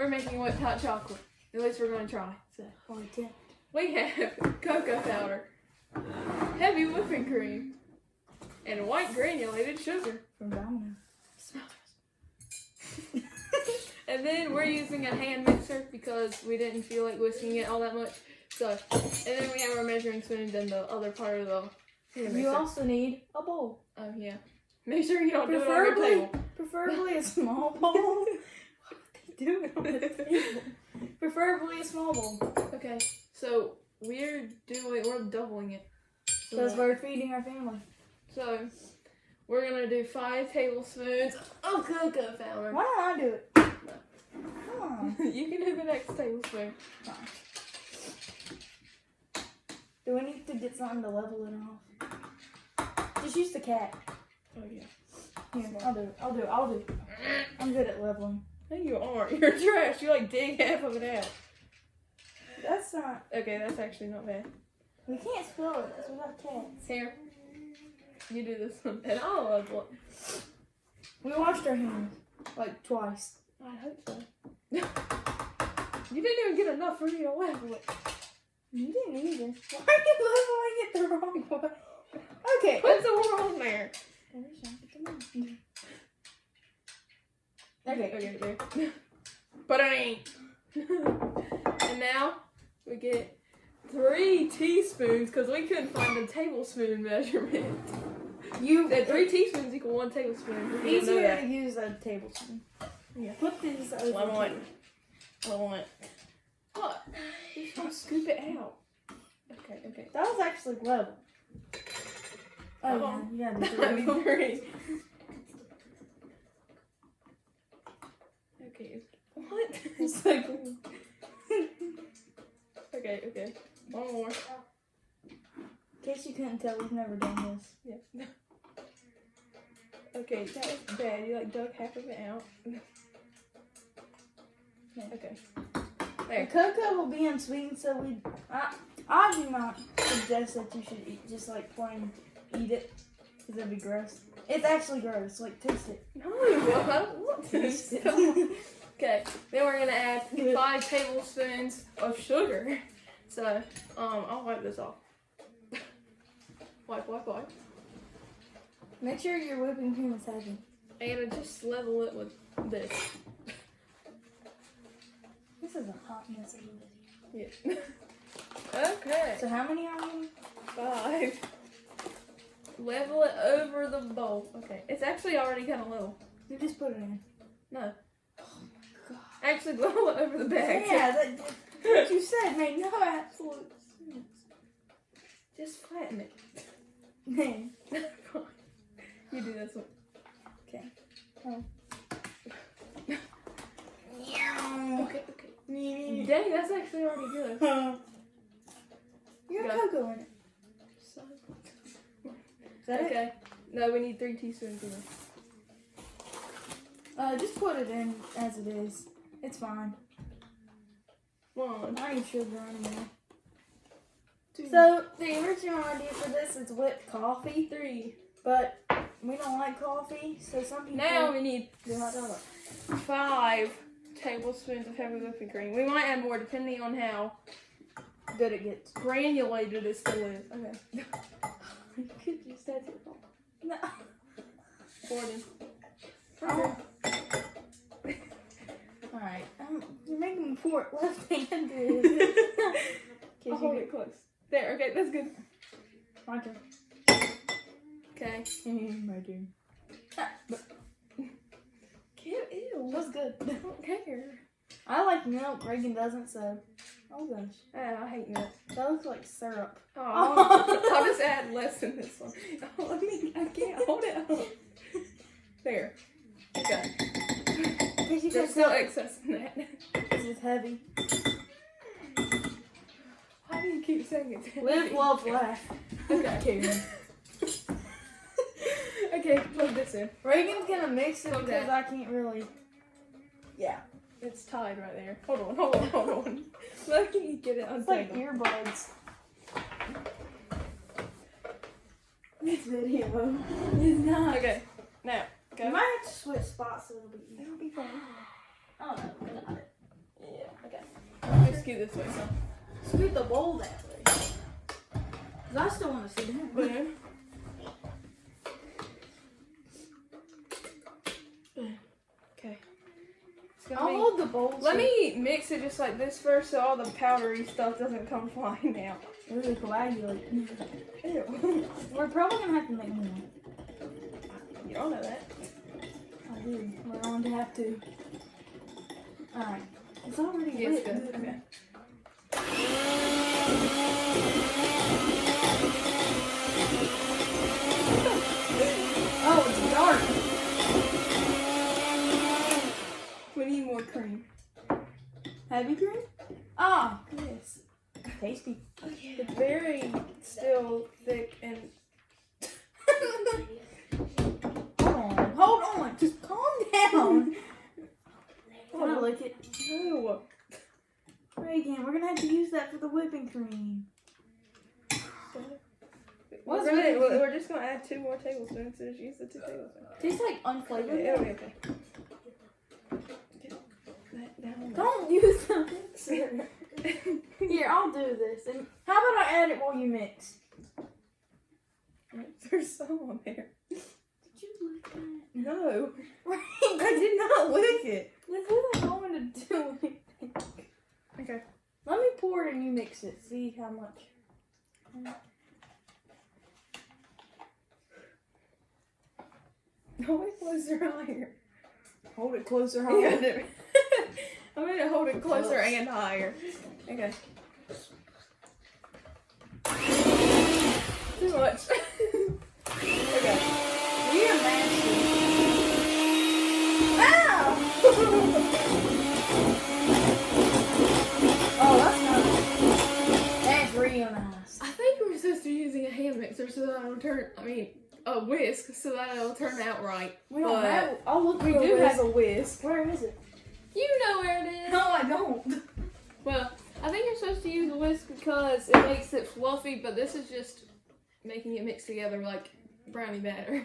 We're making whipped hot chocolate. At least we're going to try. So we have cocoa powder, heavy whipping cream, and white granulated sugar. From Domino's. And then we're using a hand mixer because we didn't feel like whisking it all that much. So, and then we have our measuring spoons and the other part of the hand mixer. You also need a bowl. Oh yeah. Make sure you don't do it on your table. Preferably a small bowl. What are they doing on the table? Preferably a small bowl. Okay, so we're doubling it. Because we're feeding our family. So, we're gonna do 5 tablespoons of cocoa powder. Why don't I do it? Come on. You can do the next tablespoon. Fine. Do we need to get something to level it off? Just use the cat. Oh yeah. Here, I'll do it. I'm good at leveling. No, you aren't. You're trash. You like dig half of it out. That's not. Okay, that's actually not bad. We can't spell it because we got cats. Here. You do this one. And I'll level it. We washed our hands like twice. I hope so. You didn't even get enough for me to level it. You didn't either. Why are you leveling it the wrong way? Okay. Put some more on there. Okay, there. But I ain't. And now we get 3 teaspoons because we couldn't find a tablespoon measurement. You said 3 teaspoons equal 1 tablespoon. Easier to use a tablespoon. Yeah. Put these over. Level it. What? Just don't scoop it out. Okay. That was actually level. Oh, yeah. I need 3. Okay. What? It's like... Okay. One more. In case you couldn't tell, we've never done this. Yeah. Okay, that was bad. You like dug half of it out. Okay. The cocoa will be unsweetened, so I do not suggest that you should just like plain eat it, because that'd be gross. It's actually gross. Like, taste it. No, I don't want to taste it. Okay, then we're gonna add 5 tablespoons of sugar. So, I'll wipe this off. Wipe. Make sure your whipping cream is heavy. And just level it with this. This is a hot mess. Yeah. Okay. So how many are you? 5. Level it over the bowl. Okay, it's actually already kind of low. You just put it in. No. Oh my god. Actually, level it over the bag. Yeah, what you said made no absolute sense. Just flatten it. Man. You do this one. Okay. Oh. Okay. Dang, that's actually already good. You got cocoa in it. So. Is that okay. it? No, we need 3 teaspoons of it. Just put it in as it is. It's fine. 1. I need sugar anymore. 2. So, the original idea for this is whipped coffee. 3. But we don't like coffee, so some people... Now we need do hot dog. 5 tablespoons of heavy whipping cream. We might add more depending on how good it gets. Granulated it still is. Okay. You could just add it all. No. Gordon. Oh. Alright. You're making me pour it left-handed. I'll hold it close. There, okay, that's good. My turn. Okay. My turn. Ew. That's good. I don't care. I like milk. Reagan doesn't, so... Oh gosh. I hate milk. That looks like syrup. Oh, I'll just add less in this one. Oh, I can't hold it up. There. Okay. There's still excess in that. This is heavy. Why do you keep saying it's heavy? Live, love, laugh. Okay. Okay, plug this in. Reagan's gonna mix it Plug because that. I can't really... Yeah. It's tied right there. Hold on. Let me get it It's like untangled. earbuds. This video is not... Okay, now, You go. might have to switch spots so it'll be easier. It'll be fine. Oh no, I got it. scoot this way, so. Scoot the bowl that way. 'Cause I still want to see him. Boom. Okay. I'll hold the bowl. Let me mix it just like this first so all the powdery stuff doesn't come flying out. really coagulate. Ew. We're probably gonna have to make more. You don't know that. I do. We're going to have to. Alright. It's already Yeah, it's lit. good. Okay. Oh, it's dark. We need more cream. Heavy cream? Ah, Yes. tasty. It's very still thick and. Hold on. Just calm down. Can I lick it? No. Reagan, we're gonna have to use that for the whipping cream. We're just gonna add 2 more tablespoons. So just use the 2 tablespoons. Tastes like unflavored. Okay, it'll be okay. That down. Don't use the mixer. Here, I'll do this. And how about I add it while you mix? There's some on there. Did you lick that? No, Right. I did not lick it. This isn't going to do anything. Okay. Let me pour it and you mix it. See how much. Hold it closer higher. Hold it closer, Yeah, I'm gonna hold it closer and higher. Okay. Too much. Okay. We are masters. Ow! Oh, that's nice. That's real nice. I think we're supposed to be using a hand mixer so that a whisk so that it'll turn out right. We don't But have. I'll look. We for a do whisk. have a whisk. Where is it? You know where it is. No, I don't. Well, I think you're supposed to use a whisk because it makes it fluffy, but this is just making it mix together like brownie batter.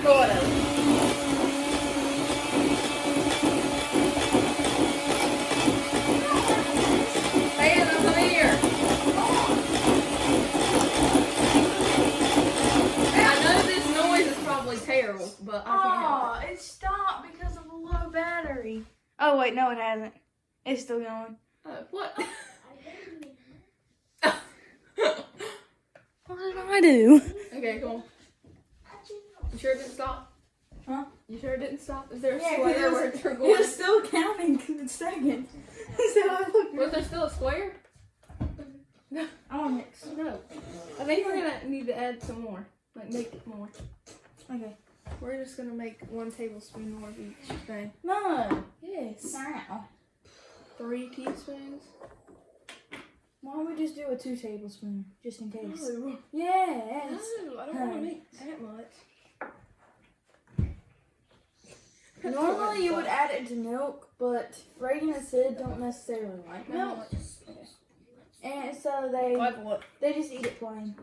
Whatever. Hey, Anna, come here. I know this noise is probably terrible, but I can't help Oh, it stopped because of a low battery. Oh wait, no, it hasn't. It's still going. it. What? What did I do? Okay, cool. You sure it didn't stop? Huh? You sure it didn't stop? Is there a Yeah, square where it it's was recording? still counting in seconds. So I looked. Was there still a square? I want to mix. No. I think we're gonna need to add some more. Like make it more. Okay. We're just gonna make 1 tablespoon more of each thing. No. Yes. Now. 3 teaspoons. Why don't we just do a 2 tablespoon, just in case? No. Yes. No, I don't want to make that much. Normally you would add it to milk, but Reagan and Sid don't necessarily like milk. Okay. And so they What? just eat it plain.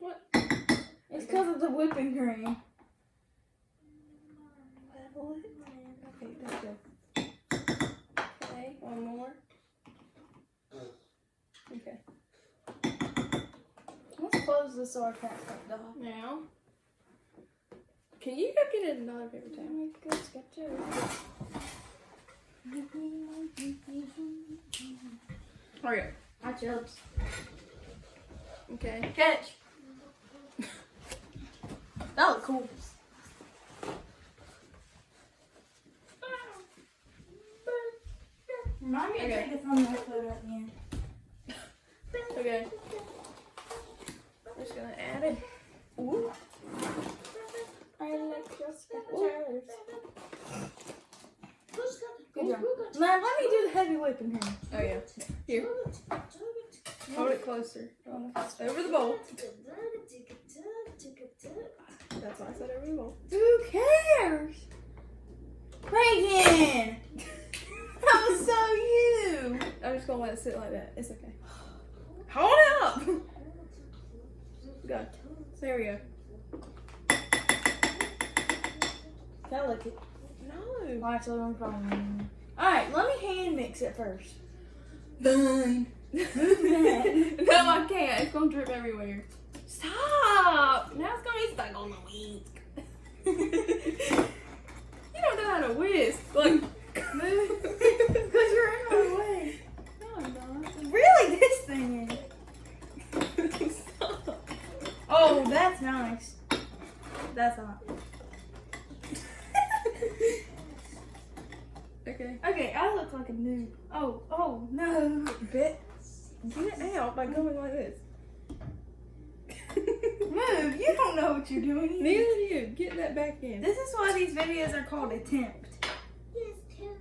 What? It's because of the whipping cream. Okay, that's good. Okay, 1 more. Okay. Let's close this so our cat can't die. Now, can you go get another paper towel? Good sketches. Hurry up. My chips. Okay. Catch. That look cool. Remind me to Okay. take the thumbnail photo at the end. Okay. I'm just gonna add it. Ooh. I like your sketches. Good job. Now let me do the heavy whipping here. Oh yeah. Here. Hold it closer. Over the bowl. That's why I said over the bowl. Who cares? Reagan! That was so you! I'm just gonna let it sit like that. It's okay. Hold it up! Go. There we go. Can I lick it? No. Well, actually, I'm probably. Alright, let me hand mix it first. Fine. Move that. No, I can't. It's gonna drip everywhere. Stop! Now it's gonna be stuck on the whisk. You don't know how to whisk. Like, Move. Because you're in my way. no, I'm not. Really, this thing is. Stop. Oh, that's nice. That's hot. Okay. Okay, I look like a noob. Oh, no. Bit. Get it out by going like this. Move, you don't know what you're doing. Neither do you. Get that back in. This is why these videos are called attempt.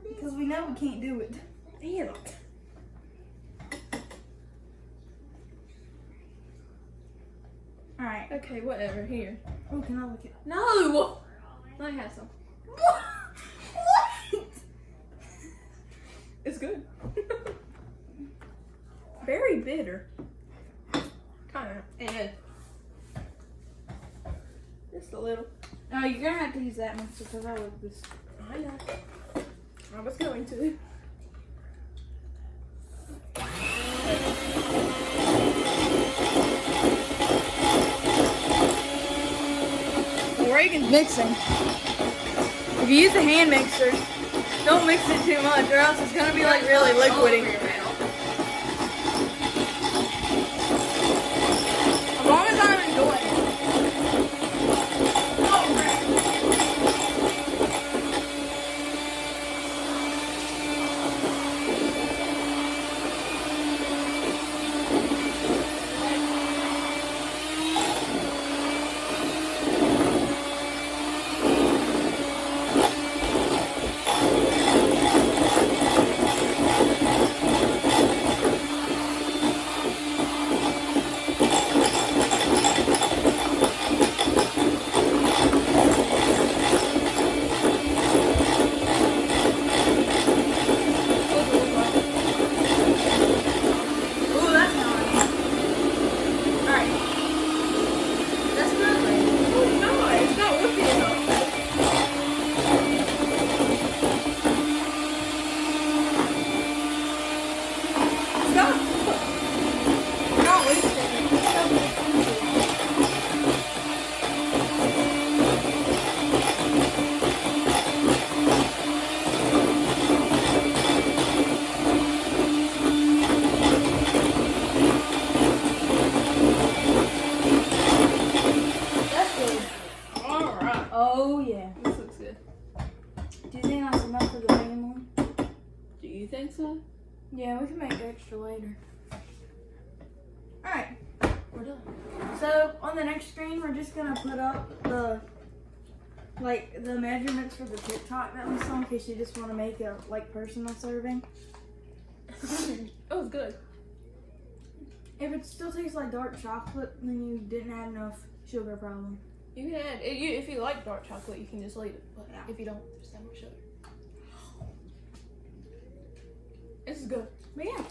Because we know we can't do it. Damn it. Alright. Okay, whatever. Here. Oh, can I look it? No! Let me have some. What? It's good. Very bitter. Kind of. And just a little. No, you're gonna have to use that mixer because I love this. I know. I was going to. Reagan's mixing. If you use a hand mixer, don't mix it too much or else it's gonna be like really liquidy. As long as I'm enjoying it. Oh, crap. Ooh, that's nice. Alright. That's good. Oh, no, it's not working enough. Stop. Not wasting it. That's good. Alright. Oh, yeah. This looks good. Do you think that's enough for the main one? Do you think so? Yeah, we can make extra later. Alright, We're done. so on the next screen, we're just gonna put up the measurements for the TikTok that we saw in case you just want to make a personal serving. It was good. If it still tastes like dark chocolate, then you didn't add enough sugar, problem. You can add, if you like dark chocolate, you can just leave it. But Yeah. if you don't, there's that much sugar. This is good. But yeah.